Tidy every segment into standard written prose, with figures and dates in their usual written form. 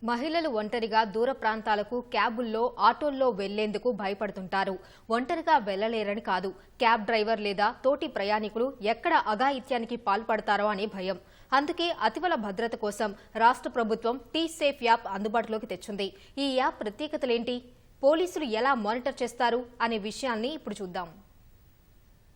మహిళలు ఒంటరిగా దూర ప్రాంతాలకు క్యాబుల్లో ఆటోల్లో వెళ్లేందుకు భయపడుతుంటారు. ఒంటరిగా వెళ్లలేరని కాదు, క్యాబ్ డ్రైవర్ లేదా తోటి ప్రయాణికులు ఎక్కడ అఘాయిత్యానికి పాల్పడతారో అనే భయం. అందుకే అతివల భద్రత కోసం రాష్ట్ర ప్రభుత్వం టీ-సేఫ్ యాప్ అందుబాటులోకి తెచ్చింది. ఈ యాప్ ప్రత్యేకతలేంటి, పోలీసులు ఎలా మానిటర్ చేస్తారు అనే విషయాన్ని ఇప్పుడు చూద్దాం.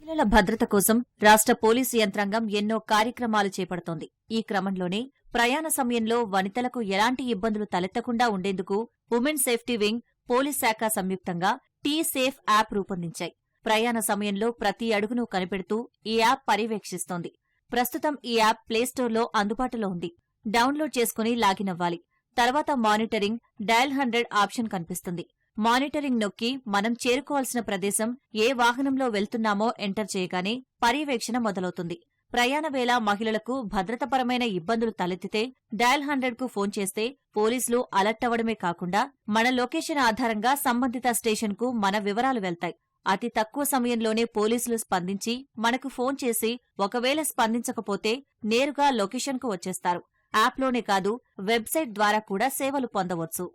మహిళల భద్రత కోసం రాష్ట్ర పోలీసు యంత్రాంగం ఎన్నో కార్యక్రమాలు చేపడుతోంది. ఈ క్రమంలోనే ప్రయాణ సమయంలో వనితలకు ఎలాంటి ఇబ్బందులు తలెత్తకుండా ఉండేందుకు ఉమెన్ సేఫ్టీ వింగ్, పోలీస్ శాఖ సంయుక్తంగా టీ-సేఫ్ యాప్ రూపొందించాయి. ప్రయాణ సమయంలో ప్రతి అడుగును కనిపెడుతూ ఈ యాప్ పర్యవేక్షిస్తోంది. ప్రస్తుతం ఈ యాప్ ప్లేస్టోర్లో అందుబాటులో ఉంది. డౌన్లోడ్ చేసుకుని లాగిన్ అవ్వాలి. తర్వాత మానిటరింగ్, డయల్ 100 ఆప్షన్ కనిపిస్తుంది. మానిటరింగ్ నొక్కి మనం చేరుకోవాల్సిన ప్రదేశం, ఏ వాహనంలో వెళ్తున్నామో ఎంటర్ చేయగానే పర్యవేక్షణ మొదలవుతుంది. ప్రయాణ వేళ మహిళలకు భద్రతపరమైన ఇబ్బందులు తలెత్తితే డయల్ 100కు ఫోన్ చేస్తే పోలీసులు అలర్ట్ అవ్వడమే కాకుండా మన లొకేషన్ ఆధారంగా సంబంధిత స్టేషన్కు మన వివరాలు వెళ్తాయి. అతి తక్కువ సమయంలోనే పోలీసులు స్పందించి మనకు ఫోన్ చేసి ఒకవేళ స్పందించకపోతే నేరుగా లొకేషన్కు వచ్చేస్తారు. యాప్లోనే కాదు, వెబ్సైట్ ద్వారా కూడా సేవలు పొందవచ్చు.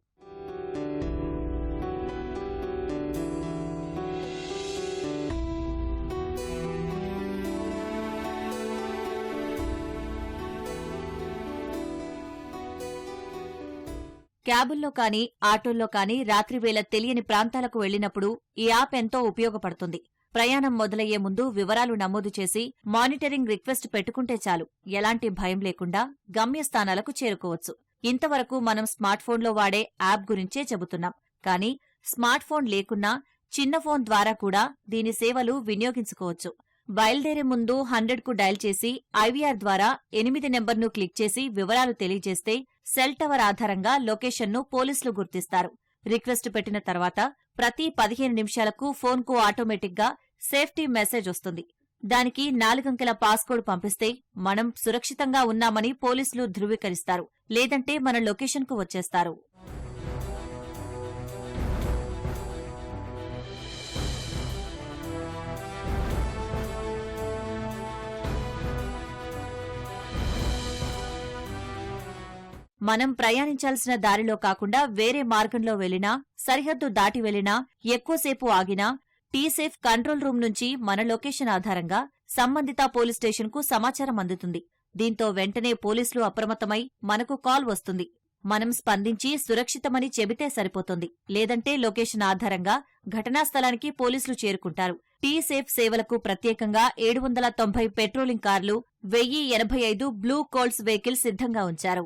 క్యాబుల్లో కానీ, ఆటోల్లో కానీ రాత్రివేళ తెలియని ప్రాంతాలకు వెళ్లినప్పుడు ఈ యాప్ ఎంతో ఉపయోగపడుతుంది. ప్రయాణం మొదలయ్యే ముందు వివరాలు నమోదు చేసి మానిటరింగ్ రిక్వెస్ట్ పెట్టుకుంటే చాలు, ఎలాంటి భయం లేకుండా గమ్యస్థానాలకు చేరుకోవచ్చు. ఇంతవరకు మనం స్మార్ట్ఫోన్లో వాడే యాప్ గురించే చెబుతున్నాం. కానీ స్మార్ట్ఫోన్ లేకున్నా చిన్న ఫోన్ ద్వారా కూడా దీని సేవలు వినియోగించుకోవచ్చు. బయలుదేరే ముందు 100కు డయల్ చేసి ఐవీఆర్ ద్వారా 8 నెంబర్ను క్లిక్ చేసి వివరాలు తెలియజేస్తే సెల్ టవర్ ఆధారంగా లొకేషన్ను పోలీసులు గుర్తిస్తారు. రిక్వెస్ట్ పెట్టిన తర్వాత ప్రతి 15 నిమిషాలకు ఫోన్కు ఆటోమేటిక్గా సేఫ్టీ మెసేజ్ వస్తుంది. దానికి 4 అంకెల పాస్కోడ్ పంపిస్తే మనం సురక్షితంగా ఉన్నామని పోలీసులు ధృవీకరిస్తారు. లేదంటే మన లొకేషన్కు వచ్చేస్తారు. మనం ప్రయాణించాల్సిన దారిలో కాకుండా వేరే మార్గంలో వెళ్లినా, సరిహద్దు దాటి వెళ్లినా, ఎక్కువసేపు ఆగినా టీ-సేఫ్ కంట్రోల్ రూమ్ నుంచి మన లొకేషన్ ఆధారంగా సంబంధిత పోలీస్ స్టేషన్కు సమాచారం అందుతుంది. దీంతో వెంటనే పోలీసులు అప్రమత్తమై మనకు కాల్ వస్తుంది. మనం స్పందించి సురక్షితమని చెబితే సరిపోతుంది. లేదంటే లొకేషన్ ఆధారంగా ఘటనా స్థలానికి పోలీసులు చేరుకుంటారు. టీ-సేఫ్ సేవలకు ప్రత్యేకంగా 790 పెట్రోలింగ్ కార్లు, 1085 బ్లూ కోల్స్ వెహికల్స్ సిద్ధంగా ఉంచారు.